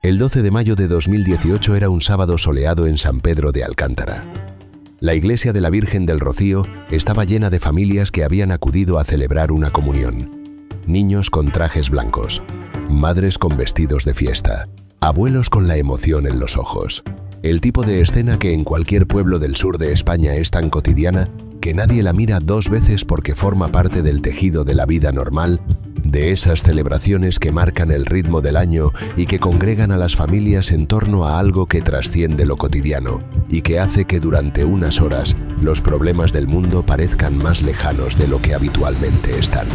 El 12 de mayo de 2018 era un sábado soleado en San Pedro de Alcántara. La iglesia de la Virgen del Rocío estaba llena de familias que habían acudido a celebrar una comunión. Niños con trajes blancos, madres con vestidos de fiesta, abuelos con la emoción en los ojos. El tipo de escena que en cualquier pueblo del sur de España es tan cotidiana que nadie la mira dos veces porque forma parte del tejido de la vida normal, de esas celebraciones que marcan el ritmo del año y que congregan a las familias en torno a algo que trasciende lo cotidiano y que hace que durante unas horas los problemas del mundo parezcan más lejanos de lo que habitualmente están.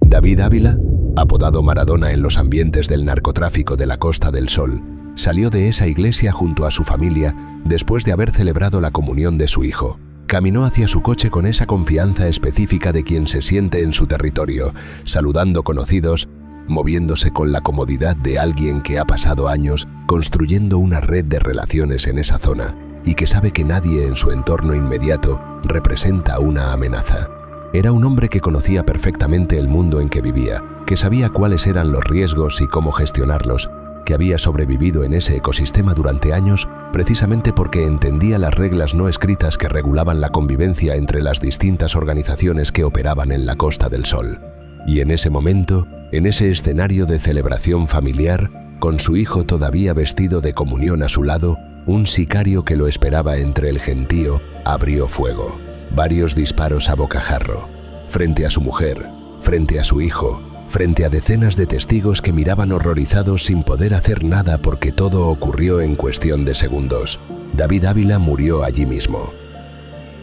David Ávila, apodado Maradona en los ambientes del narcotráfico de la Costa del Sol, salió de esa iglesia junto a su familia después de haber celebrado la comunión de su hijo. Caminó hacia su coche con esa confianza específica de quien se siente en su territorio, saludando conocidos, moviéndose con la comodidad de alguien que ha pasado años construyendo una red de relaciones en esa zona y que sabe que nadie en su entorno inmediato representa una amenaza. Era un hombre que conocía perfectamente el mundo en que vivía, que sabía cuáles eran los riesgos y cómo gestionarlos, que había sobrevivido en ese ecosistema durante años precisamente porque entendía las reglas no escritas que regulaban la convivencia entre las distintas organizaciones que operaban en la Costa del Sol. Y en ese momento, en ese escenario de celebración familiar, con su hijo todavía vestido de comunión a su lado, un sicario que lo esperaba entre el gentío abrió fuego. Varios disparos a bocajarro, frente a su mujer, frente a su hijo, frente a decenas de testigos que miraban horrorizados sin poder hacer nada porque todo ocurrió en cuestión de segundos. David Ávila murió allí mismo.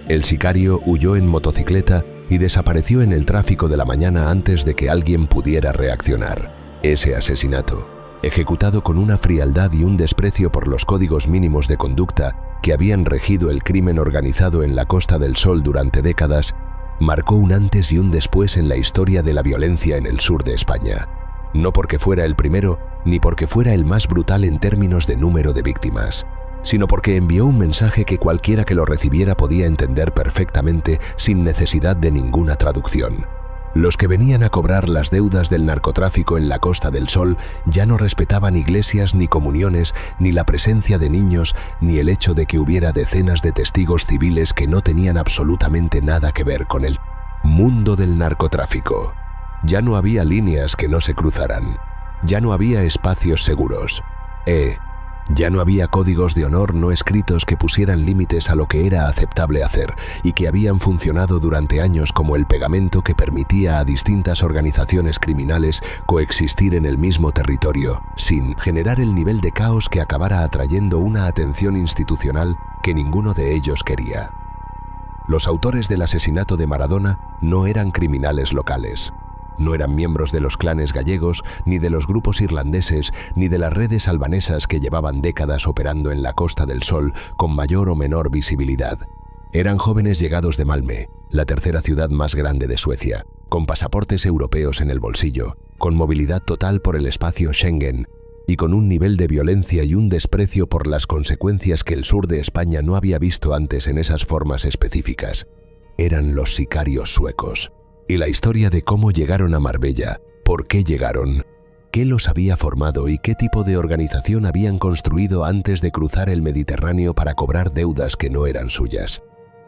El sicario huyó en motocicleta y desapareció en el tráfico de la mañana antes de que alguien pudiera reaccionar. Ese asesinato, ejecutado con una frialdad y un desprecio por los códigos mínimos de conducta que habían regido el crimen organizado en la Costa del Sol durante décadas, marcó un antes y un después en la historia de la violencia en el sur de España. No porque fuera el primero, ni porque fuera el más brutal en términos de número de víctimas, sino porque envió un mensaje que cualquiera que lo recibiera podía entender perfectamente sin necesidad de ninguna traducción. Los que venían a cobrar las deudas del narcotráfico en la Costa del Sol ya no respetaban iglesias ni comuniones, ni la presencia de niños, ni el hecho de que hubiera decenas de testigos civiles que no tenían absolutamente nada que ver con el mundo del narcotráfico. Ya no había líneas que no se cruzaran. Ya no había espacios seguros. Ya no había códigos de honor no escritos que pusieran límites a lo que era aceptable hacer y que habían funcionado durante años como el pegamento que permitía a distintas organizaciones criminales coexistir en el mismo territorio, sin generar el nivel de caos que acabara atrayendo una atención institucional que ninguno de ellos quería. Los autores del asesinato de Maradona no eran criminales locales. No eran miembros de los clanes gallegos, ni de los grupos irlandeses, ni de las redes albanesas que llevaban décadas operando en la Costa del Sol con mayor o menor visibilidad. Eran jóvenes llegados de Malmö, la tercera ciudad más grande de Suecia, con pasaportes europeos en el bolsillo, con movilidad total por el espacio Schengen y con un nivel de violencia y un desprecio por las consecuencias que el sur de España no había visto antes en esas formas específicas. Eran los sicarios suecos. Y la historia de cómo llegaron a Marbella, por qué llegaron, qué los había formado y qué tipo de organización habían construido antes de cruzar el Mediterráneo para cobrar deudas que no eran suyas.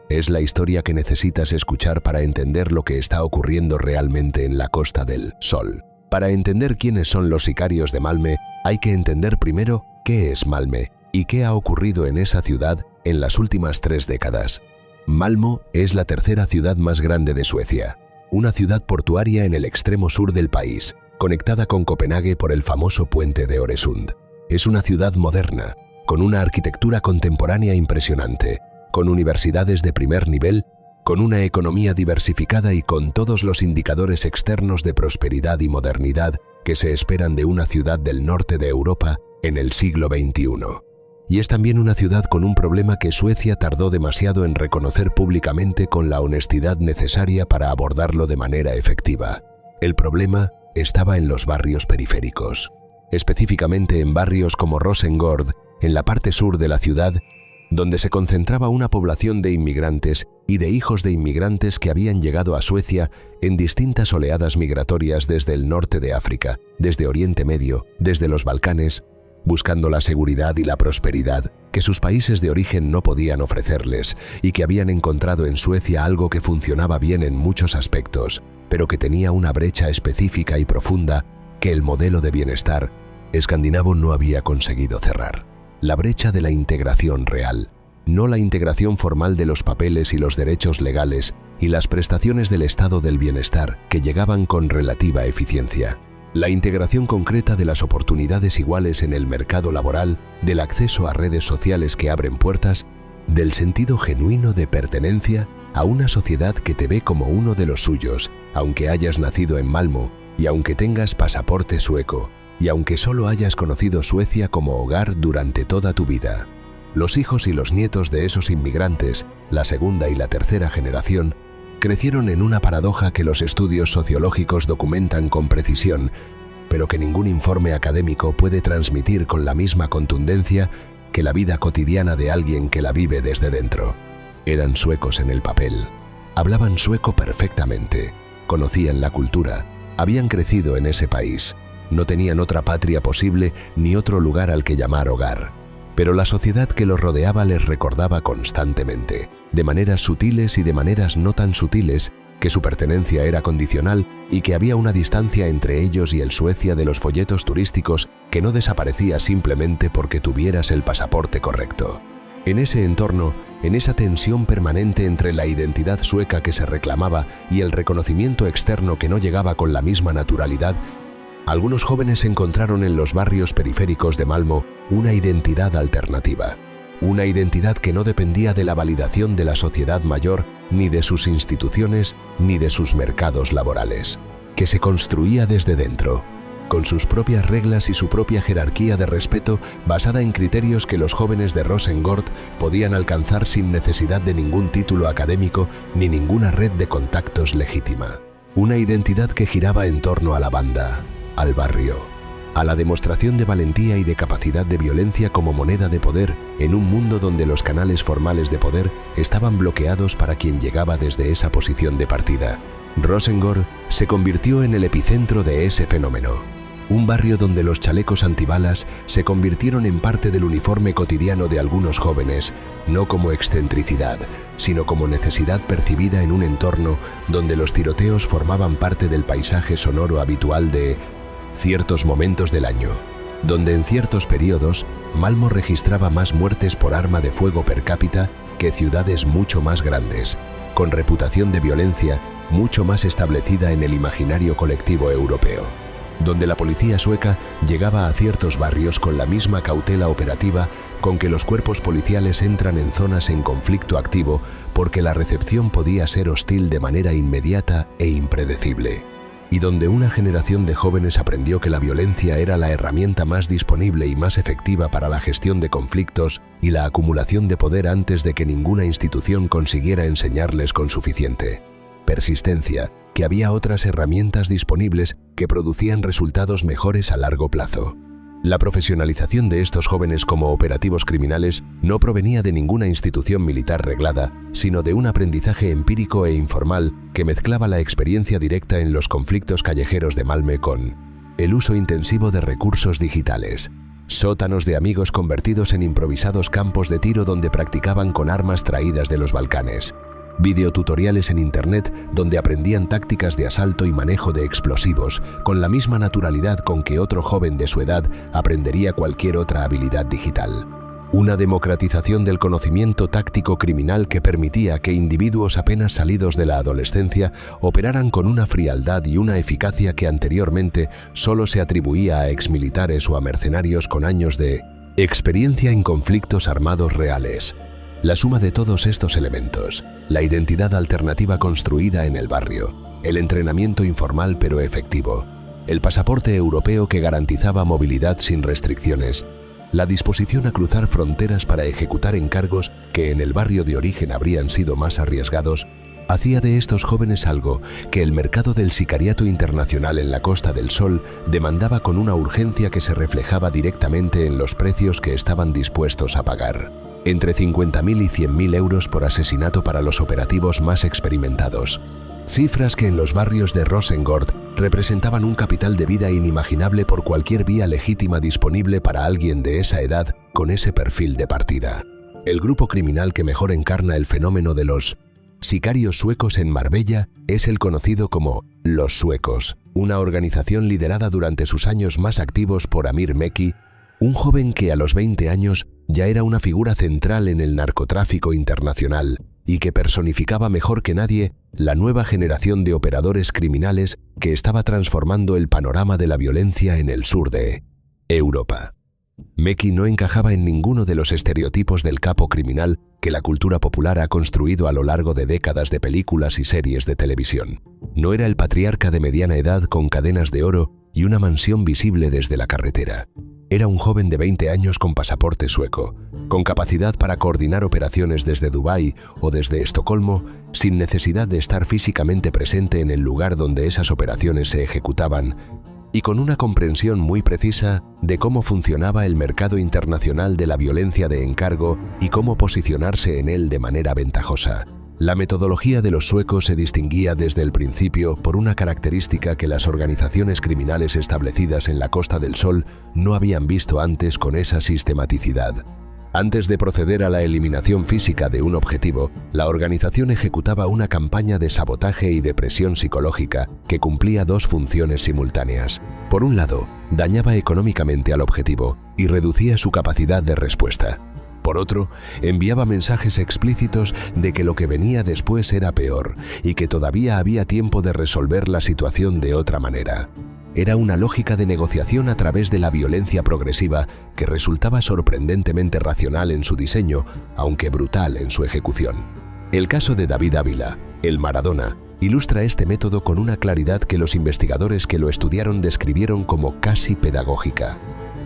Es la historia que necesitas escuchar para entender lo que está ocurriendo realmente en la Costa del Sol. Para entender quiénes son los sicarios de Malmö, hay que entender primero qué es Malmö y qué ha ocurrido en esa ciudad en las últimas 3 décadas. Malmö es la tercera ciudad más grande de Suecia. Una ciudad portuaria en el extremo sur del país, conectada con Copenhague por el famoso puente de Øresund. Es una ciudad moderna, con una arquitectura contemporánea impresionante, con universidades de primer nivel, con una economía diversificada y con todos los indicadores externos de prosperidad y modernidad que se esperan de una ciudad del norte de Europa en el siglo XXI. Y es también una ciudad con un problema que Suecia tardó demasiado en reconocer públicamente con la honestidad necesaria para abordarlo de manera efectiva. El problema estaba en los barrios periféricos, específicamente en barrios como Rosengård, en la parte sur de la ciudad, donde se concentraba una población de inmigrantes y de hijos de inmigrantes que habían llegado a Suecia en distintas oleadas migratorias desde el norte de África, desde Oriente Medio, desde los Balcanes, buscando la seguridad y la prosperidad que sus países de origen no podían ofrecerles y que habían encontrado en Suecia algo que funcionaba bien en muchos aspectos, pero que tenía una brecha específica y profunda que el modelo de bienestar escandinavo no había conseguido cerrar. La brecha de la integración real, no la integración formal de los papeles y los derechos legales y las prestaciones del estado del bienestar que llegaban con relativa eficiencia. La integración concreta de las oportunidades iguales en el mercado laboral, del acceso a redes sociales que abren puertas, del sentido genuino de pertenencia a una sociedad que te ve como uno de los suyos, aunque hayas nacido en Malmö y aunque tengas pasaporte sueco, y aunque solo hayas conocido Suecia como hogar durante toda tu vida. Los hijos y los nietos de esos inmigrantes, la segunda y la tercera generación, crecieron en una paradoja que los estudios sociológicos documentan con precisión, pero que ningún informe académico puede transmitir con la misma contundencia que la vida cotidiana de alguien que la vive desde dentro. Eran suecos en el papel, hablaban sueco perfectamente, conocían la cultura, habían crecido en ese país. No tenían otra patria posible ni otro lugar al que llamar hogar. Pero la sociedad que los rodeaba les recordaba constantemente, de maneras sutiles y de maneras no tan sutiles, que su pertenencia era condicional y que había una distancia entre ellos y el Suecia de los folletos turísticos que no desaparecía simplemente porque tuvieras el pasaporte correcto. En ese entorno, en esa tensión permanente entre la identidad sueca que se reclamaba y el reconocimiento externo que no llegaba con la misma naturalidad, algunos jóvenes encontraron en los barrios periféricos de Malmö una identidad alternativa. Una identidad que no dependía de la validación de la sociedad mayor, ni de sus instituciones, ni de sus mercados laborales. Que se construía desde dentro, con sus propias reglas y su propia jerarquía de respeto basada en criterios que los jóvenes de Rosengård podían alcanzar sin necesidad de ningún título académico ni ninguna red de contactos legítima. Una identidad que giraba en torno a la banda, al barrio, a la demostración de valentía y de capacidad de violencia como moneda de poder en un mundo donde los canales formales de poder estaban bloqueados para quien llegaba desde esa posición de partida. Rosengård se convirtió en el epicentro de ese fenómeno. Un barrio donde los chalecos antibalas se convirtieron en parte del uniforme cotidiano de algunos jóvenes, no como excentricidad, sino como necesidad percibida en un entorno donde los tiroteos formaban parte del paisaje sonoro habitual de ciertos momentos del año, donde en ciertos periodos Malmö registraba más muertes por arma de fuego per cápita que ciudades mucho más grandes, con reputación de violencia mucho más establecida en el imaginario colectivo europeo, donde la policía sueca llegaba a ciertos barrios con la misma cautela operativa con que los cuerpos policiales entran en zonas en conflicto activo porque la recepción podía ser hostil de manera inmediata e impredecible, y donde una generación de jóvenes aprendió que la violencia era la herramienta más disponible y más efectiva para la gestión de conflictos y la acumulación de poder antes de que ninguna institución consiguiera enseñarles con suficiente persistencia, que había otras herramientas disponibles que producían resultados mejores a largo plazo. La profesionalización de estos jóvenes como operativos criminales no provenía de ninguna institución militar reglada, sino de un aprendizaje empírico e informal que mezclaba la experiencia directa en los conflictos callejeros de Malmö con el uso intensivo de recursos digitales, sótanos de amigos convertidos en improvisados campos de tiro donde practicaban con armas traídas de los Balcanes, videotutoriales en internet donde aprendían tácticas de asalto y manejo de explosivos con la misma naturalidad con que otro joven de su edad aprendería cualquier otra habilidad digital. Una democratización del conocimiento táctico criminal que permitía que individuos apenas salidos de la adolescencia operaran con una frialdad y una eficacia que anteriormente solo se atribuía a exmilitares o a mercenarios con años de experiencia en conflictos armados reales. La suma de todos estos elementos, la identidad alternativa construida en el barrio, el entrenamiento informal pero efectivo, el pasaporte europeo que garantizaba movilidad sin restricciones, la disposición a cruzar fronteras para ejecutar encargos que en el barrio de origen habrían sido más arriesgados, hacía de estos jóvenes algo que el mercado del sicariato internacional en la Costa del Sol demandaba con una urgencia que se reflejaba directamente en los precios que estaban dispuestos a pagar. entre 50.000 y 100.000 euros por asesinato para los operativos más experimentados. Cifras que en los barrios de Rosengård representaban un capital de vida inimaginable por cualquier vía legítima disponible para alguien de esa edad con ese perfil de partida. El grupo criminal que mejor encarna el fenómeno de los sicarios suecos en Marbella es el conocido como Los Suecos, una organización liderada durante sus años más activos por Amir Mekki, un joven que a los 20 años ya era una figura central en el narcotráfico internacional y que personificaba mejor que nadie la nueva generación de operadores criminales que estaba transformando el panorama de la violencia en el sur de Europa. Mekki no encajaba en ninguno de los estereotipos del capo criminal que la cultura popular ha construido a lo largo de décadas de películas y series de televisión. No era el patriarca de mediana edad con cadenas de oro y una mansión visible desde la carretera. Era un joven de 20 años con pasaporte sueco, con capacidad para coordinar operaciones desde Dubái o desde Estocolmo, sin necesidad de estar físicamente presente en el lugar donde esas operaciones se ejecutaban, y con una comprensión muy precisa de cómo funcionaba el mercado internacional de la violencia de encargo y cómo posicionarse en él de manera ventajosa. La metodología de los suecos se distinguía desde el principio por una característica que las organizaciones criminales establecidas en la Costa del Sol no habían visto antes con esa sistematicidad. Antes de proceder a la eliminación física de un objetivo, la organización ejecutaba una campaña de sabotaje y de presión psicológica que cumplía dos funciones simultáneas. Por un lado, dañaba económicamente al objetivo y reducía su capacidad de respuesta. Por otro, enviaba mensajes explícitos de que lo que venía después era peor y que todavía había tiempo de resolver la situación de otra manera. Era una lógica de negociación a través de la violencia progresiva que resultaba sorprendentemente racional en su diseño, aunque brutal en su ejecución. El caso de David Ávila, el Maradona, ilustra este método con una claridad que los investigadores que lo estudiaron describieron como casi pedagógica.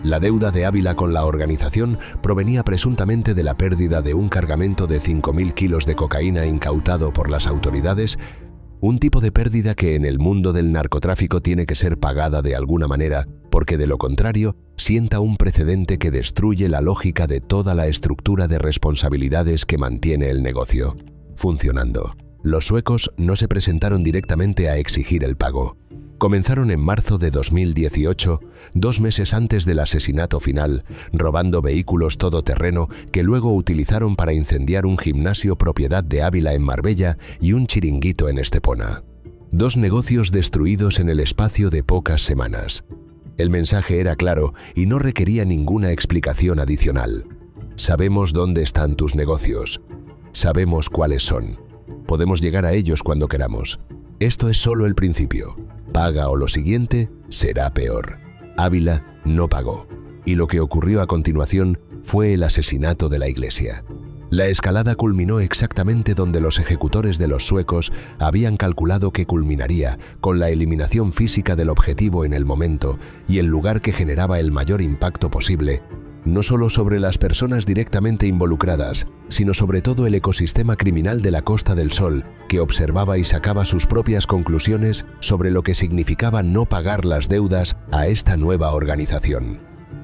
La deuda de Ávila con la organización provenía presuntamente de la pérdida de un cargamento de 5.000 kilos de cocaína incautado por las autoridades, un tipo de pérdida que en el mundo del narcotráfico tiene que ser pagada de alguna manera, porque de lo contrario sienta un precedente que destruye la lógica de toda la estructura de responsabilidades que mantiene el negocio funcionando. Los suecos no se presentaron directamente a exigir el pago. Comenzaron en marzo de 2018, 2 meses antes del asesinato final, robando vehículos todoterreno que luego utilizaron para incendiar un gimnasio propiedad de Ávila en Marbella y un chiringuito en Estepona. 2 negocios destruidos en el espacio de pocas semanas. El mensaje era claro y no requería ninguna explicación adicional. Sabemos dónde están tus negocios. Sabemos cuáles son. Podemos llegar a ellos cuando queramos. Esto es solo el principio. Paga o lo siguiente será peor. Ávila no pagó, y lo que ocurrió a continuación fue el asesinato de la iglesia. La escalada culminó exactamente donde los ejecutores de los suecos habían calculado que culminaría, con la eliminación física del objetivo en el momento y el lugar que generaba el mayor impacto posible, no solo sobre las personas directamente involucradas, sino sobre todo el ecosistema criminal de la Costa del Sol, que observaba y sacaba sus propias conclusiones sobre lo que significaba no pagar las deudas a esta nueva organización.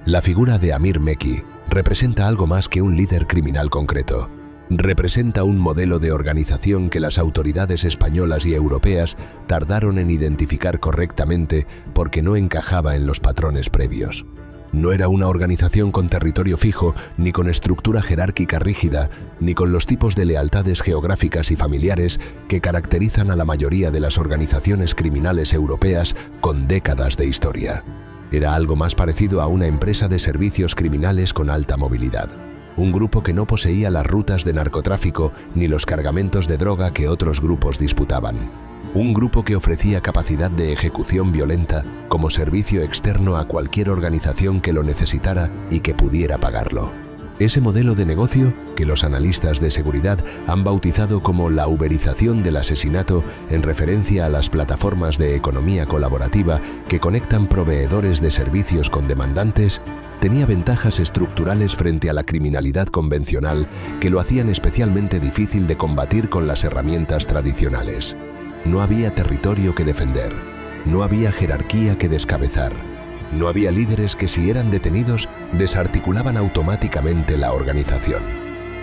La figura de Amir Mekki representa algo más que un líder criminal concreto. Representa un modelo de organización que las autoridades españolas y europeas tardaron en identificar correctamente porque no encajaba en los patrones previos. No era una organización con territorio fijo, ni con estructura jerárquica rígida, ni con los tipos de lealtades geográficas y familiares que caracterizan a la mayoría de las organizaciones criminales europeas con décadas de historia. Era algo más parecido a una empresa de servicios criminales con alta movilidad. Un grupo que no poseía las rutas de narcotráfico ni los cargamentos de droga que otros grupos disputaban. Un grupo que ofrecía capacidad de ejecución violenta como servicio externo a cualquier organización que lo necesitara y que pudiera pagarlo. Ese modelo de negocio, que los analistas de seguridad han bautizado como la uberización del asesinato en referencia a las plataformas de economía colaborativa que conectan proveedores de servicios con demandantes, tenía ventajas estructurales frente a la criminalidad convencional que lo hacían especialmente difícil de combatir con las herramientas tradicionales. No había territorio que defender, no había jerarquía que descabezar, no había líderes que si eran detenidos desarticulaban automáticamente la organización.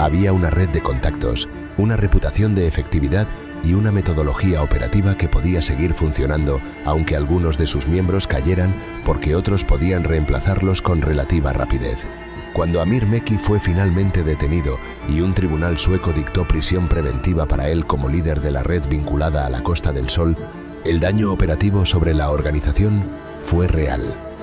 Había una red de contactos, una reputación de efectividad y una metodología operativa que podía seguir funcionando, aunque algunos de sus miembros cayeran porque otros podían reemplazarlos con relativa rapidez. Cuando Amir Mekki fue finalmente detenido y un tribunal sueco dictó prisión preventiva para él como líder de la red vinculada a la Costa del Sol, el daño operativo sobre la organización fue real,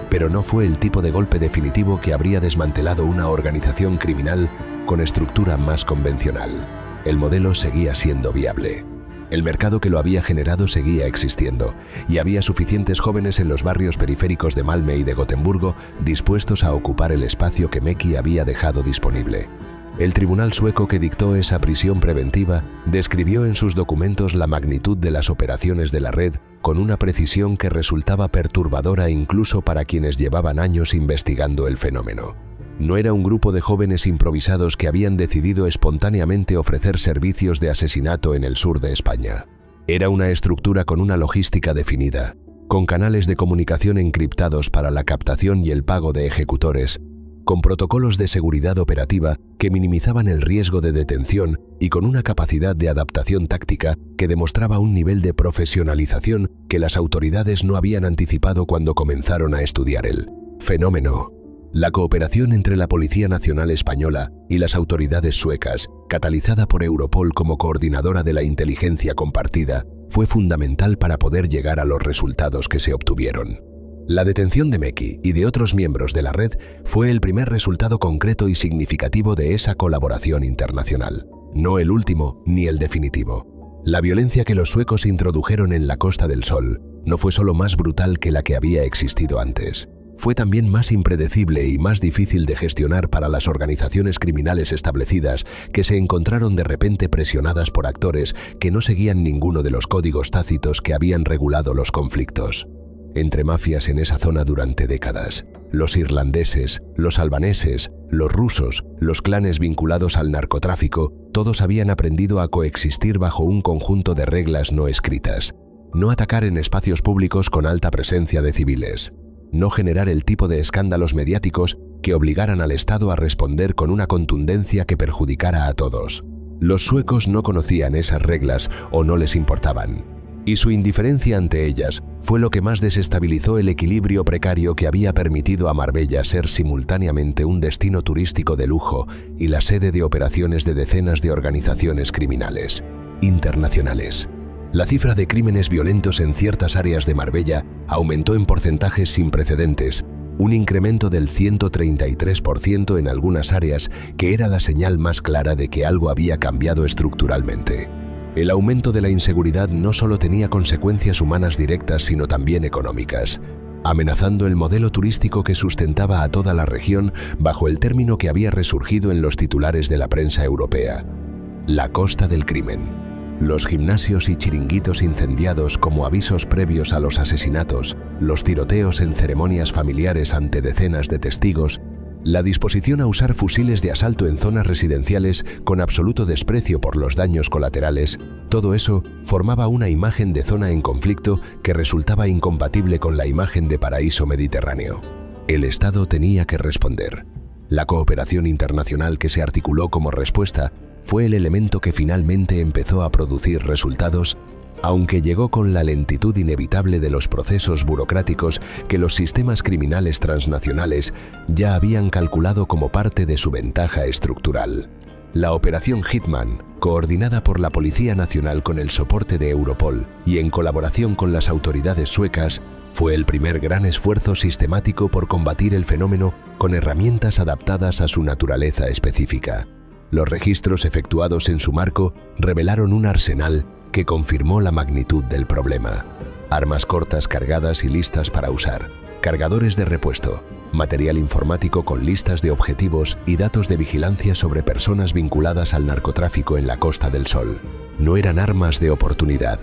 pero no fue el tipo de golpe definitivo que habría desmantelado una organización criminal con estructura más convencional. El modelo seguía siendo viable. El mercado que lo había generado seguía existiendo, y había suficientes jóvenes en los barrios periféricos de Malmö y de Gotemburgo dispuestos a ocupar el espacio que Mekki había dejado disponible. El tribunal sueco que dictó esa prisión preventiva describió en sus documentos la magnitud de las operaciones de la red con una precisión que resultaba perturbadora incluso para quienes llevaban años investigando el fenómeno. No era un grupo de jóvenes improvisados que habían decidido espontáneamente ofrecer servicios de asesinato en el sur de España. Era una estructura con una logística definida, con canales de comunicación encriptados para la captación y el pago de ejecutores, con protocolos de seguridad operativa que minimizaban el riesgo de detención y con una capacidad de adaptación táctica que demostraba un nivel de profesionalización que las autoridades no habían anticipado cuando comenzaron a estudiar el fenómeno. La cooperación entre la Policía Nacional Española y las autoridades suecas, catalizada por Europol como coordinadora de la inteligencia compartida, fue fundamental para poder llegar a los resultados que se obtuvieron. La detención de Mekki y de otros miembros de la red fue el primer resultado concreto y significativo de esa colaboración internacional, no el último ni el definitivo. La violencia que los suecos introdujeron en la Costa del Sol no fue solo más brutal que la que había existido antes. Fue también más impredecible y más difícil de gestionar para las organizaciones criminales establecidas que se encontraron de repente presionadas por actores que no seguían ninguno de los códigos tácitos que habían regulado los conflictos entre mafias en esa zona durante décadas. Los irlandeses, los albaneses, los rusos, los clanes vinculados al narcotráfico, todos habían aprendido a coexistir bajo un conjunto de reglas no escritas. No atacar en espacios públicos con alta presencia de civiles. No generar el tipo de escándalos mediáticos que obligaran al Estado a responder con una contundencia que perjudicara a todos. Los suecos no conocían esas reglas o no les importaban, y su indiferencia ante ellas fue lo que más desestabilizó el equilibrio precario que había permitido a Marbella ser simultáneamente un destino turístico de lujo y la sede de operaciones de decenas de organizaciones criminales internacionales. La cifra de crímenes violentos en ciertas áreas de Marbella aumentó en porcentajes sin precedentes, un incremento del 133% en algunas áreas que era la señal más clara de que algo había cambiado estructuralmente. El aumento de la inseguridad no solo tenía consecuencias humanas directas sino también económicas, amenazando el modelo turístico que sustentaba a toda la región bajo el término que había resurgido en los titulares de la prensa europea: la costa del crimen. Los gimnasios y chiringuitos incendiados como avisos previos a los asesinatos, los tiroteos en ceremonias familiares ante decenas de testigos, la disposición a usar fusiles de asalto en zonas residenciales con absoluto desprecio por los daños colaterales, todo eso formaba una imagen de zona en conflicto que resultaba incompatible con la imagen de paraíso mediterráneo. El Estado tenía que responder. La cooperación internacional que se articuló como respuesta fue el elemento que finalmente empezó a producir resultados, aunque llegó con la lentitud inevitable de los procesos burocráticos que los sistemas criminales transnacionales ya habían calculado como parte de su ventaja estructural. La Operación Hitman, coordinada por la Policía Nacional con el soporte de Europol y en colaboración con las autoridades suecas, fue el primer gran esfuerzo sistemático por combatir el fenómeno con herramientas adaptadas a su naturaleza específica. Los registros efectuados en su marco revelaron un arsenal que confirmó la magnitud del problema. Armas cortas cargadas y listas para usar, cargadores de repuesto, material informático con listas de objetivos y datos de vigilancia sobre personas vinculadas al narcotráfico en la Costa del Sol. No eran armas de oportunidad.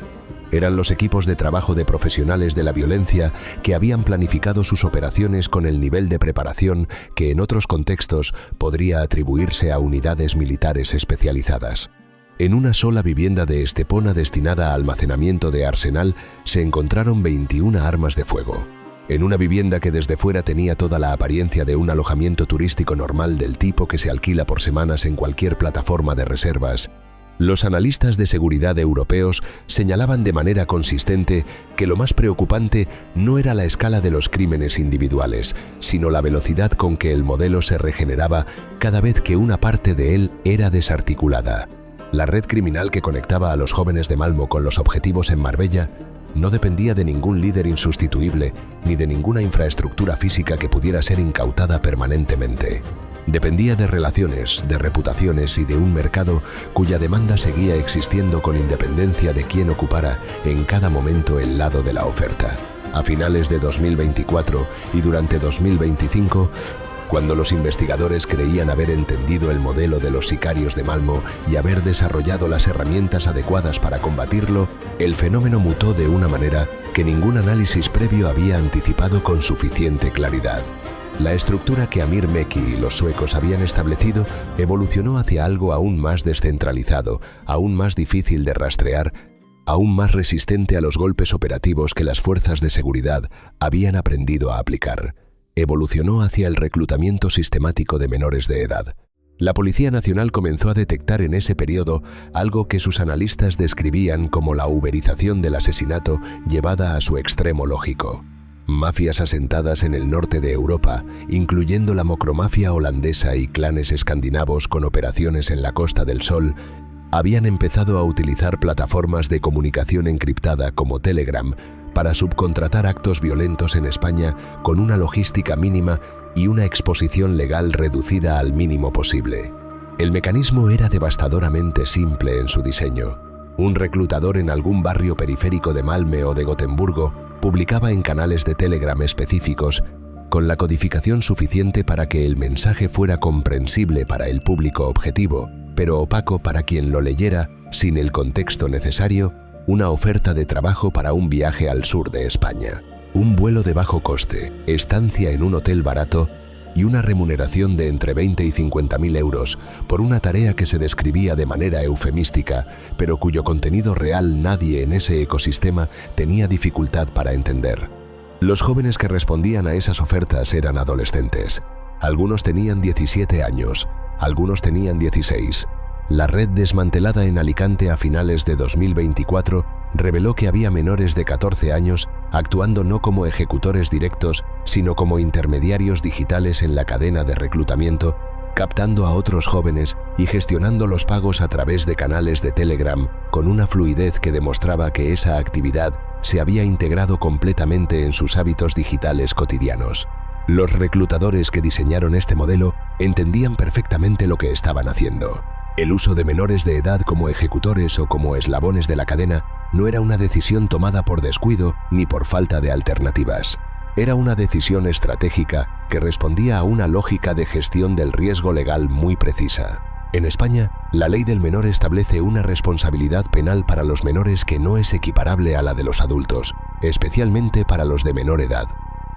Eran los equipos de trabajo de profesionales de la violencia que habían planificado sus operaciones con el nivel de preparación que en otros contextos podría atribuirse a unidades militares especializadas. En una sola vivienda de Estepona destinada a almacenamiento de arsenal se encontraron 21 armas de fuego. en una vivienda que desde fuera tenía toda la apariencia de un alojamiento turístico normal del tipo que se alquila por semanas en cualquier plataforma de reservas. Los analistas de seguridad europeos señalaban de manera consistente que lo más preocupante no era la escala de los crímenes individuales, sino la velocidad con que el modelo se regeneraba cada vez que una parte de él era desarticulada. La red criminal que conectaba a los jóvenes de Malmö con los objetivos en Marbella no dependía de ningún líder insustituible ni de ninguna infraestructura física que pudiera ser incautada permanentemente. Dependía de relaciones, de reputaciones y de un mercado cuya demanda seguía existiendo con independencia de quién ocupara en cada momento el lado de la oferta. A finales de 2024 y durante 2025, cuando los investigadores creían haber entendido el modelo de los sicarios de Malmö y haber desarrollado las herramientas adecuadas para combatirlo, el fenómeno mutó de una manera que ningún análisis previo había anticipado con suficiente claridad. La estructura que Amir Mekki y los suecos habían establecido evolucionó hacia algo aún más descentralizado, aún más difícil de rastrear, aún más resistente a los golpes operativos que las fuerzas de seguridad habían aprendido a aplicar. Evolucionó hacia el reclutamiento sistemático de menores de edad. La Policía Nacional comenzó a detectar en ese periodo algo que sus analistas describían como la uberización del asesinato llevada a su extremo lógico. Mafias asentadas en el norte de Europa, incluyendo la macromafia holandesa y clanes escandinavos con operaciones en la Costa del Sol, habían empezado a utilizar plataformas de comunicación encriptada como Telegram para subcontratar actos violentos en España con una logística mínima y una exposición legal reducida al mínimo posible. El mecanismo era devastadoramente simple en su diseño. Un reclutador en algún barrio periférico de Malmö o de Gotemburgo publicaba en canales de Telegram específicos con la codificación suficiente para que el mensaje fuera comprensible para el público objetivo, pero opaco para quien lo leyera sin el contexto necesario, una oferta de trabajo para un viaje al sur de España, un vuelo de bajo coste, estancia en un hotel barato y una remuneración de entre 20 y 50.000 euros por una tarea que se describía de manera eufemística, pero cuyo contenido real nadie en ese ecosistema tenía dificultad para entender. Los jóvenes que respondían a esas ofertas eran adolescentes. Algunos tenían 17 años, algunos tenían 16. La red desmantelada en Alicante a finales de 2024 reveló que había menores de 14 años actuando no como ejecutores directos, sino como intermediarios digitales en la cadena de reclutamiento, captando a otros jóvenes y gestionando los pagos a través de canales de Telegram con una fluidez que demostraba que esa actividad se había integrado completamente en sus hábitos digitales cotidianos. Los reclutadores que diseñaron este modelo entendían perfectamente lo que estaban haciendo. El uso de menores de edad como ejecutores o como eslabones de la cadena no era una decisión tomada por descuido ni por falta de alternativas. Era una decisión estratégica que respondía a una lógica de gestión del riesgo legal muy precisa. En España, la ley del menor establece una responsabilidad penal para los menores que no es equiparable a la de los adultos, especialmente para los de menor edad.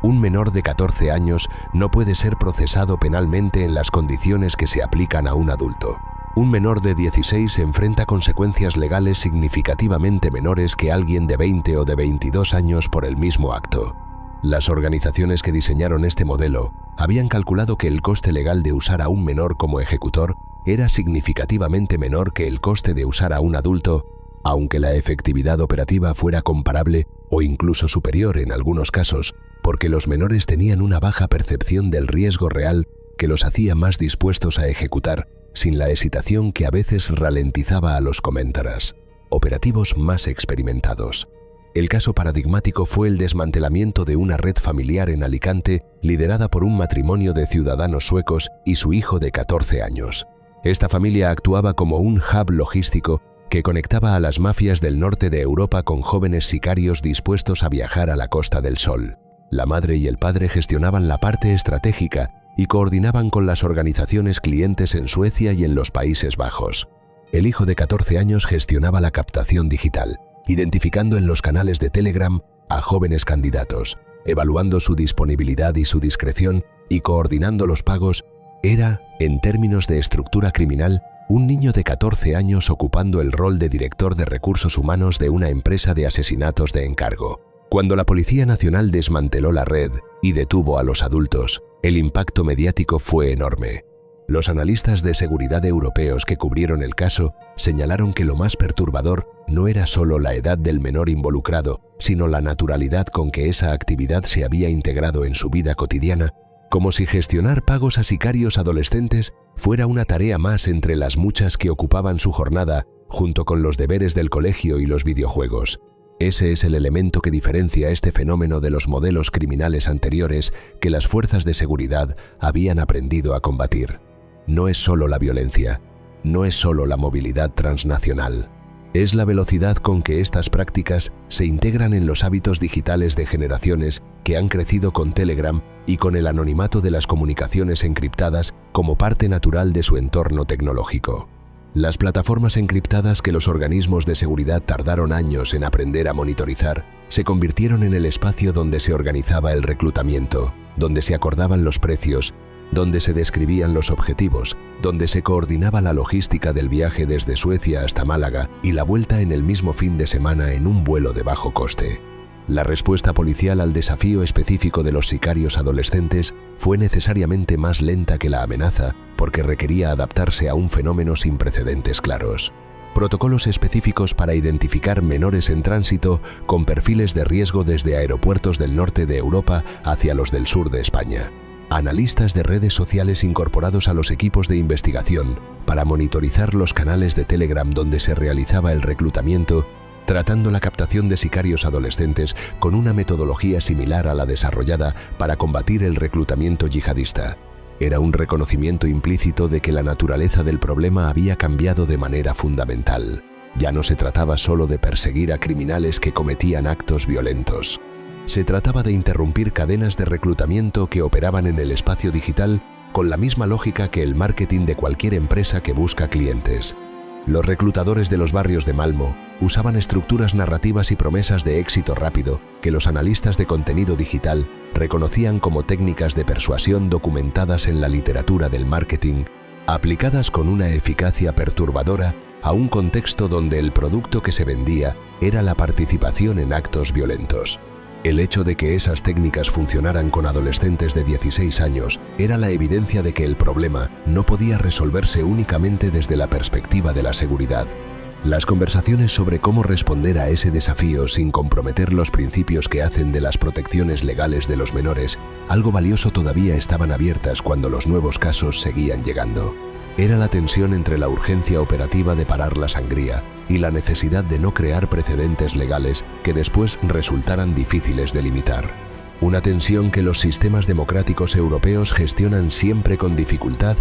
Un menor de 14 años no puede ser procesado penalmente en las condiciones que se aplican a un adulto. Un menor de 16 enfrenta consecuencias legales significativamente menores que alguien de 20 o de 22 años por el mismo acto. Las organizaciones que diseñaron este modelo habían calculado que el coste legal de usar a un menor como ejecutor era significativamente menor que el coste de usar a un adulto, aunque la efectividad operativa fuera comparable o incluso superior en algunos casos, porque los menores tenían una baja percepción del riesgo real que los hacía más dispuestos a ejecutar sin la excitación que a veces ralentizaba a los coméntaras, operativos más experimentados. El caso paradigmático fue el desmantelamiento de una red familiar en Alicante liderada por un matrimonio de ciudadanos suecos y su hijo de 14 años. Esta familia actuaba como un hub logístico que conectaba a las mafias del norte de Europa con jóvenes sicarios dispuestos a viajar a la Costa del Sol. La madre y el padre gestionaban la parte estratégica y coordinaban con las organizaciones clientes en Suecia y en los Países Bajos. El hijo de 14 años gestionaba la captación digital, identificando en los canales de Telegram a jóvenes candidatos, evaluando su disponibilidad y su discreción y coordinando los pagos. Era, en términos de estructura criminal, un niño de 14 años ocupando el rol de director de recursos humanos de una empresa de asesinatos de encargo. Cuando la Policía Nacional desmanteló la red y detuvo a los adultos, el impacto mediático fue enorme. Los analistas de seguridad europeos que cubrieron el caso señalaron que lo más perturbador no era solo la edad del menor involucrado, sino la naturalidad con que esa actividad se había integrado en su vida cotidiana, como si gestionar pagos a sicarios adolescentes fuera una tarea más entre las muchas que ocupaban su jornada, junto con los deberes del colegio y los videojuegos. Ese es el elemento que diferencia este fenómeno de los modelos criminales anteriores que las fuerzas de seguridad habían aprendido a combatir. No es solo la violencia, no es solo la movilidad transnacional. Es la velocidad con que estas prácticas se integran en los hábitos digitales de generaciones que han crecido con Telegram y con el anonimato de las comunicaciones encriptadas como parte natural de su entorno tecnológico. Las plataformas encriptadas que los organismos de seguridad tardaron años en aprender a monitorizar se convirtieron en el espacio donde se organizaba el reclutamiento, donde se acordaban los precios, donde se describían los objetivos, donde se coordinaba la logística del viaje desde Suecia hasta Málaga y la vuelta en el mismo fin de semana en un vuelo de bajo coste. La respuesta policial al desafío específico de los sicarios adolescentes fue necesariamente más lenta que la amenaza porque requería adaptarse a un fenómeno sin precedentes claros. Protocolos específicos para identificar menores en tránsito con perfiles de riesgo desde aeropuertos del norte de Europa hacia los del sur de España. Analistas de redes sociales incorporados a los equipos de investigación para monitorizar los canales de Telegram donde se realizaba el reclutamiento, tratando la captación de sicarios adolescentes con una metodología similar a la desarrollada para combatir el reclutamiento yihadista. Era un reconocimiento implícito de que la naturaleza del problema había cambiado de manera fundamental. Ya no se trataba solo de perseguir a criminales que cometían actos violentos. Se trataba de interrumpir cadenas de reclutamiento que operaban en el espacio digital con la misma lógica que el marketing de cualquier empresa que busca clientes. Los reclutadores de los barrios de Malmö usaban estructuras narrativas y promesas de éxito rápido que los analistas de contenido digital reconocían como técnicas de persuasión documentadas en la literatura del marketing, aplicadas con una eficacia perturbadora a un contexto donde el producto que se vendía era la participación en actos violentos. El hecho de que esas técnicas funcionaran con adolescentes de 16 años era la evidencia de que el problema no podía resolverse únicamente desde la perspectiva de la seguridad. Las conversaciones sobre cómo responder a ese desafío sin comprometer los principios que hacen de las protecciones legales de los menores algo valioso todavía estaban abiertas cuando los nuevos casos seguían llegando. Era la tensión entre la urgencia operativa de parar la sangría y la necesidad de no crear precedentes legales que después resultaran difíciles de limitar. Una tensión que los sistemas democráticos europeos gestionan siempre con dificultad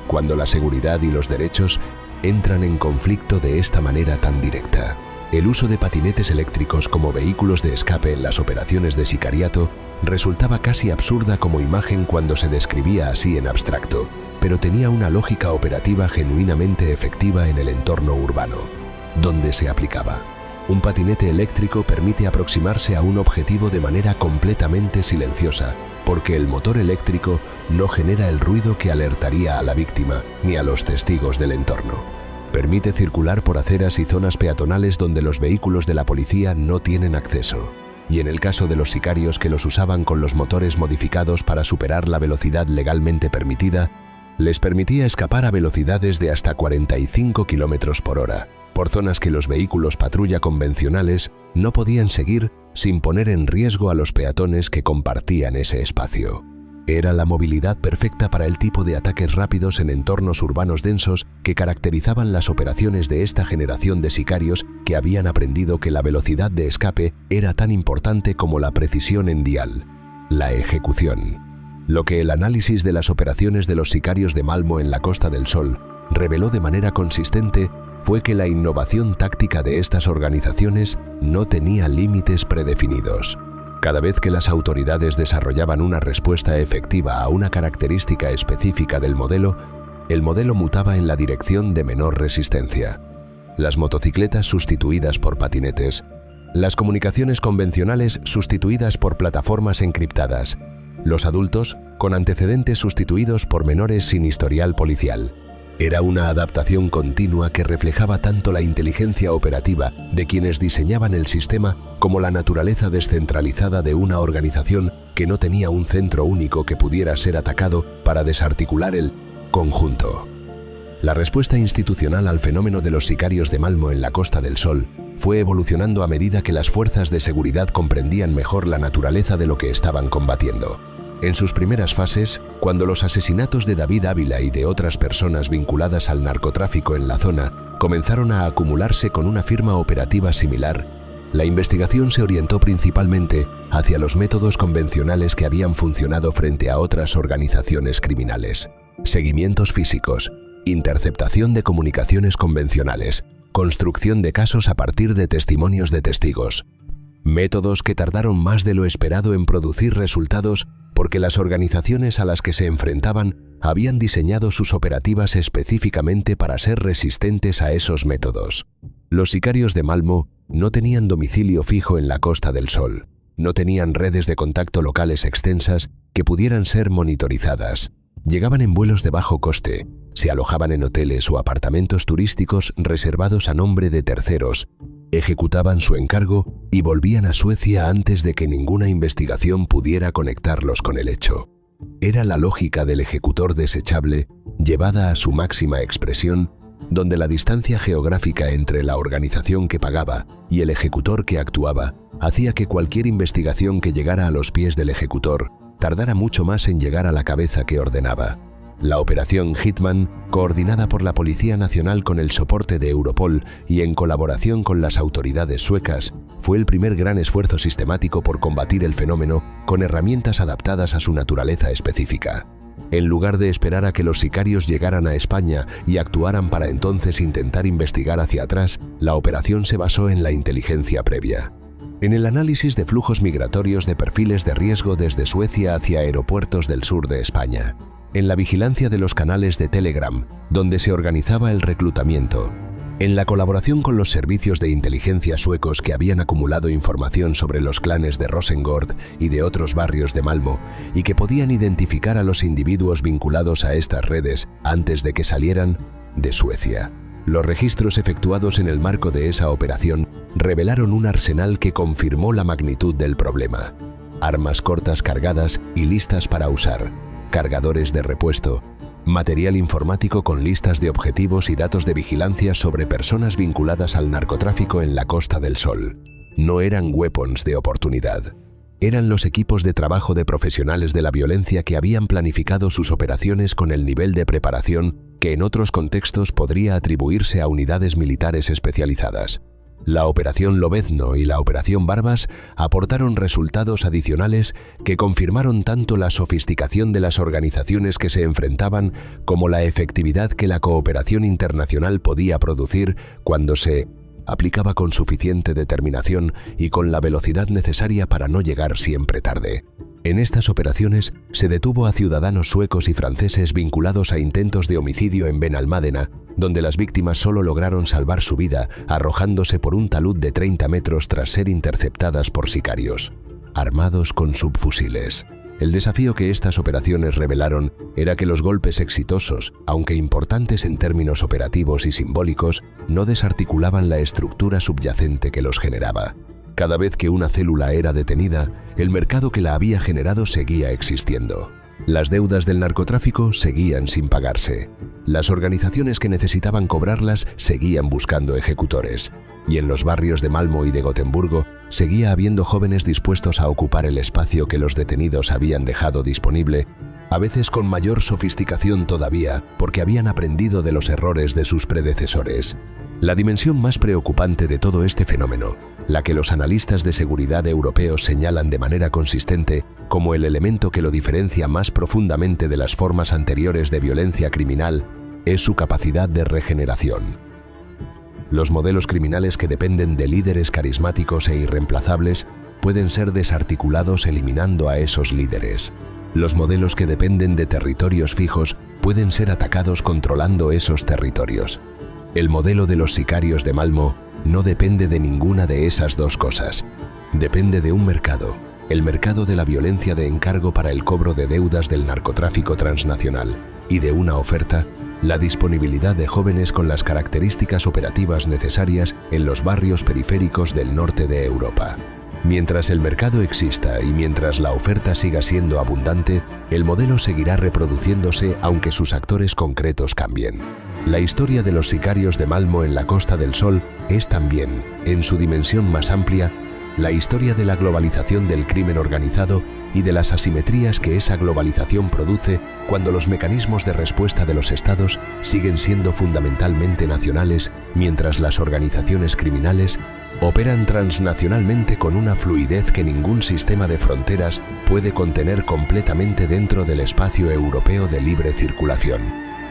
cuando la seguridad y los derechos entran en conflicto de esta manera tan directa. El uso de patinetes eléctricos como vehículos de escape en las operaciones de sicariato resultaba casi absurda como imagen cuando se describía así en abstracto, pero tenía una lógica operativa genuinamente efectiva en el entorno urbano, donde se aplicaba. Un patinete eléctrico permite aproximarse a un objetivo de manera completamente silenciosa, porque el motor eléctrico no genera el ruido que alertaría a la víctima ni a los testigos del entorno. Permite circular por aceras y zonas peatonales donde los vehículos de la policía no tienen acceso. Y en el caso de los sicarios que los usaban con los motores modificados para superar la velocidad legalmente permitida, les permitía escapar a velocidades de hasta 45 km por hora, por zonas que los vehículos patrulla convencionales no podían seguir sin poner en riesgo a los peatones que compartían ese espacio. Era la movilidad perfecta para el tipo de ataques rápidos en entornos urbanos densos que caracterizaban las operaciones de esta generación de sicarios que habían aprendido que la velocidad de escape era tan importante como la precisión en dial, la ejecución. Lo que el análisis de las operaciones de los sicarios de Malmö en la Costa del Sol reveló de manera consistente fue que la innovación táctica de estas organizaciones no tenía límites predefinidos. Cada vez que las autoridades desarrollaban una respuesta efectiva a una característica específica del modelo, el modelo mutaba en la dirección de menor resistencia. Las motocicletas sustituidas por patinetes, las comunicaciones convencionales sustituidas por plataformas encriptadas, los adultos con antecedentes sustituidos por menores sin historial policial. Era una adaptación continua que reflejaba tanto la inteligencia operativa de quienes diseñaban el sistema como la naturaleza descentralizada de una organización que no tenía un centro único que pudiera ser atacado para desarticular el conjunto. La respuesta institucional al fenómeno de los sicarios de Malmö en la Costa del Sol fue evolucionando a medida que las fuerzas de seguridad comprendían mejor la naturaleza de lo que estaban combatiendo. En sus primeras fases, cuando los asesinatos de David Ávila y de otras personas vinculadas al narcotráfico en la zona comenzaron a acumularse con una firma operativa similar, la investigación se orientó principalmente hacia los métodos convencionales que habían funcionado frente a otras organizaciones criminales: seguimientos físicos, interceptación de comunicaciones convencionales, construcción de casos a partir de testimonios de testigos. Métodos que tardaron más de lo esperado en producir resultados porque las organizaciones a las que se enfrentaban habían diseñado sus operativas específicamente para ser resistentes a esos métodos. Los sicarios de Malmö no tenían domicilio fijo en la Costa del Sol, no tenían redes de contacto locales extensas que pudieran ser monitorizadas. Llegaban en vuelos de bajo coste, se alojaban en hoteles o apartamentos turísticos reservados a nombre de terceros, ejecutaban su encargo y volvían a Suecia antes de que ninguna investigación pudiera conectarlos con el hecho. Era la lógica del ejecutor desechable llevada a su máxima expresión, donde la distancia geográfica entre la organización que pagaba y el ejecutor que actuaba hacía que cualquier investigación que llegara a los pies del ejecutor tardara mucho más en llegar a la cabeza que ordenaba. La operación Hitman, coordinada por la Policía Nacional con el soporte de Europol y en colaboración con las autoridades suecas, fue el primer gran esfuerzo sistemático por combatir el fenómeno con herramientas adaptadas a su naturaleza específica. En lugar de esperar a que los sicarios llegaran a España y actuaran para entonces intentar investigar hacia atrás, la operación se basó en la inteligencia previa. En el análisis de flujos migratorios de perfiles de riesgo desde Suecia hacia aeropuertos del sur de España. En la vigilancia de los canales de Telegram, donde se organizaba el reclutamiento. En la colaboración con los servicios de inteligencia suecos que habían acumulado información sobre los clanes de Rosengård y de otros barrios de Malmö y que podían identificar a los individuos vinculados a estas redes antes de que salieran de Suecia. Los registros efectuados en el marco de esa operación revelaron un arsenal que confirmó la magnitud del problema. Armas cortas cargadas y listas para usar, cargadores de repuesto, material informático con listas de objetivos y datos de vigilancia sobre personas vinculadas al narcotráfico en la Costa del Sol. No eran weapons de oportunidad. Eran los equipos de trabajo de profesionales de la violencia que habían planificado sus operaciones con el nivel de preparación que en otros contextos podría atribuirse a unidades militares especializadas. La Operación Lobezno y la Operación Barbas aportaron resultados adicionales que confirmaron tanto la sofisticación de las organizaciones que se enfrentaban como la efectividad que la cooperación internacional podía producir cuando se aplicaba con suficiente determinación y con la velocidad necesaria para no llegar siempre tarde. En estas operaciones se detuvo a ciudadanos suecos y franceses vinculados a intentos de homicidio en Benalmádena, donde las víctimas solo lograron salvar su vida arrojándose por un talud de 30 metros tras ser interceptadas por sicarios, armados con subfusiles. El desafío que estas operaciones revelaron era que los golpes exitosos, aunque importantes en términos operativos y simbólicos, no desarticulaban la estructura subyacente que los generaba. Cada vez que una célula era detenida, el mercado que la había generado seguía existiendo. Las deudas del narcotráfico seguían sin pagarse. Las organizaciones que necesitaban cobrarlas seguían buscando ejecutores. Y en los barrios de Malmö y de Gotemburgo seguía habiendo jóvenes dispuestos a ocupar el espacio que los detenidos habían dejado disponible, a veces con mayor sofisticación todavía porque habían aprendido de los errores de sus predecesores. La dimensión más preocupante de todo este fenómeno, la que los analistas de seguridad europeos señalan de manera consistente como el elemento que lo diferencia más profundamente de las formas anteriores de violencia criminal, es su capacidad de regeneración. Los modelos criminales que dependen de líderes carismáticos e irreemplazables pueden ser desarticulados eliminando a esos líderes. Los modelos que dependen de territorios fijos pueden ser atacados controlando esos territorios. El modelo de los sicarios de Malmö no depende de ninguna de esas dos cosas. Depende de un mercado, el mercado de la violencia de encargo para el cobro de deudas del narcotráfico transnacional, y de una oferta la disponibilidad de jóvenes con las características operativas necesarias en los barrios periféricos del norte de Europa. Mientras el mercado exista y mientras la oferta siga siendo abundante, el modelo seguirá reproduciéndose aunque sus actores concretos cambien. La historia de los sicarios de Malmö en la Costa del Sol es también, en su dimensión más amplia, la historia de la globalización del crimen organizado y de las asimetrías que esa globalización produce cuando los mecanismos de respuesta de los estados siguen siendo fundamentalmente nacionales, mientras las organizaciones criminales operan transnacionalmente con una fluidez que ningún sistema de fronteras puede contener completamente dentro del espacio europeo de libre circulación.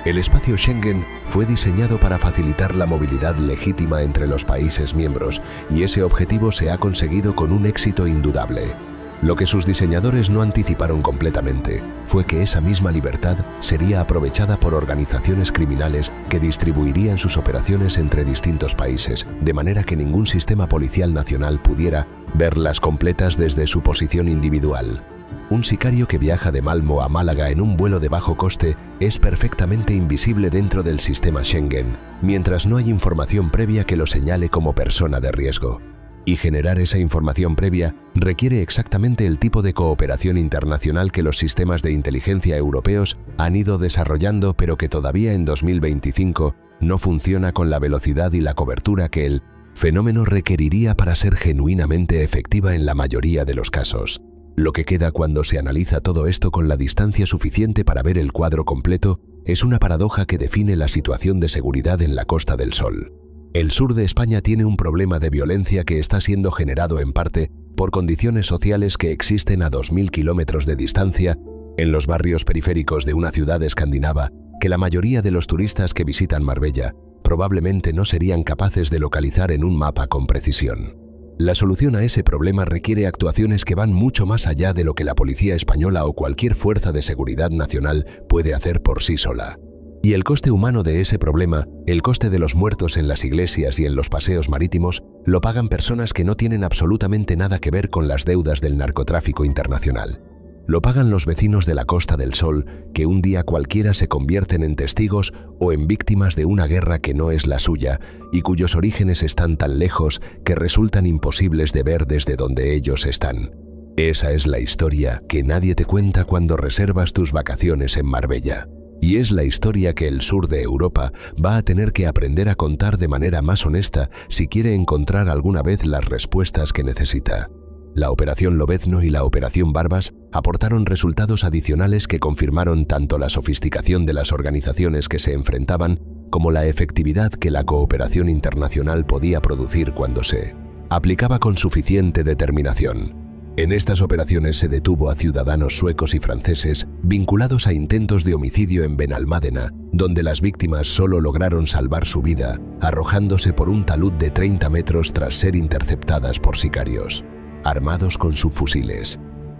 El espacio Schengen fue diseñado para facilitar la movilidad legítima entre los países miembros, y ese objetivo se ha conseguido con un éxito indudable. Lo que sus diseñadores no anticiparon completamente fue que esa misma libertad sería aprovechada por organizaciones criminales que distribuirían sus operaciones entre distintos países, de manera que ningún sistema policial nacional pudiera verlas completas desde su posición individual. Un sicario que viaja de Malmö a Málaga en un vuelo de bajo coste es perfectamente invisible dentro del sistema Schengen, mientras no hay información previa que lo señale como persona de riesgo. Y generar esa información previa requiere exactamente el tipo de cooperación internacional que los sistemas de inteligencia europeos han ido desarrollando, pero que todavía en 2025 no funciona con la velocidad y la cobertura que el fenómeno requeriría para ser genuinamente efectiva en la mayoría de los casos. Lo que queda cuando se analiza todo esto con la distancia suficiente para ver el cuadro completo es una paradoja que define la situación de seguridad en la Costa del Sol. El sur de España tiene un problema de violencia que está siendo generado en parte por condiciones sociales que existen a 2000 kilómetros de distancia en los barrios periféricos de una ciudad escandinava que la mayoría de los turistas que visitan Marbella probablemente no serían capaces de localizar en un mapa con precisión. La solución a ese problema requiere actuaciones que van mucho más allá de lo que la policía española o cualquier fuerza de seguridad nacional puede hacer por sí sola. Y el coste humano de ese problema, el coste de los muertos en las iglesias y en los paseos marítimos, lo pagan personas que no tienen absolutamente nada que ver con las deudas del narcotráfico internacional. Lo pagan los vecinos de la Costa del Sol, que un día cualquiera se convierten en testigos o en víctimas de una guerra que no es la suya y cuyos orígenes están tan lejos que resultan imposibles de ver desde donde ellos están. Esa es la historia que nadie te cuenta cuando reservas tus vacaciones en Marbella. Y es la historia que el sur de Europa va a tener que aprender a contar de manera más honesta si quiere encontrar alguna vez las respuestas que necesita. La Operación Lobezno y la Operación Barbas aportaron resultados adicionales que confirmaron tanto la sofisticación de las organizaciones que se enfrentaban como la efectividad que la cooperación internacional podía producir cuando se aplicaba con suficiente determinación. En estas operaciones se detuvo a ciudadanos suecos y franceses vinculados a intentos de homicidio en Benalmádena, donde las víctimas solo lograron salvar su vida arrojándose por un talud de 30 metros tras ser interceptadas por sicarios, armados con subfusiles.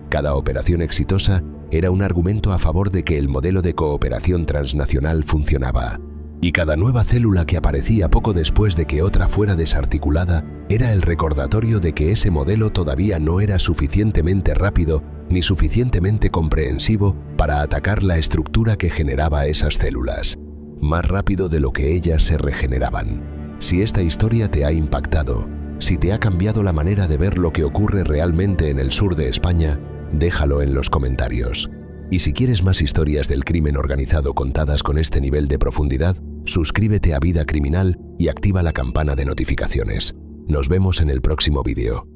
Cada operación exitosa era un argumento a favor de que el modelo de cooperación transnacional funcionaba. Y cada nueva célula que aparecía poco después de que otra fuera desarticulada era el recordatorio de que ese modelo todavía no era suficientemente rápido ni suficientemente comprensivo para atacar la estructura que generaba esas células, más rápido de lo que ellas se regeneraban. Si esta historia te ha impactado, si te ha cambiado la manera de ver lo que ocurre realmente en el sur de España, déjalo en los comentarios. Y si quieres más historias del crimen organizado contadas con este nivel de profundidad, suscríbete a Vida Criminal y activa la campana de notificaciones. Nos vemos en el próximo vídeo.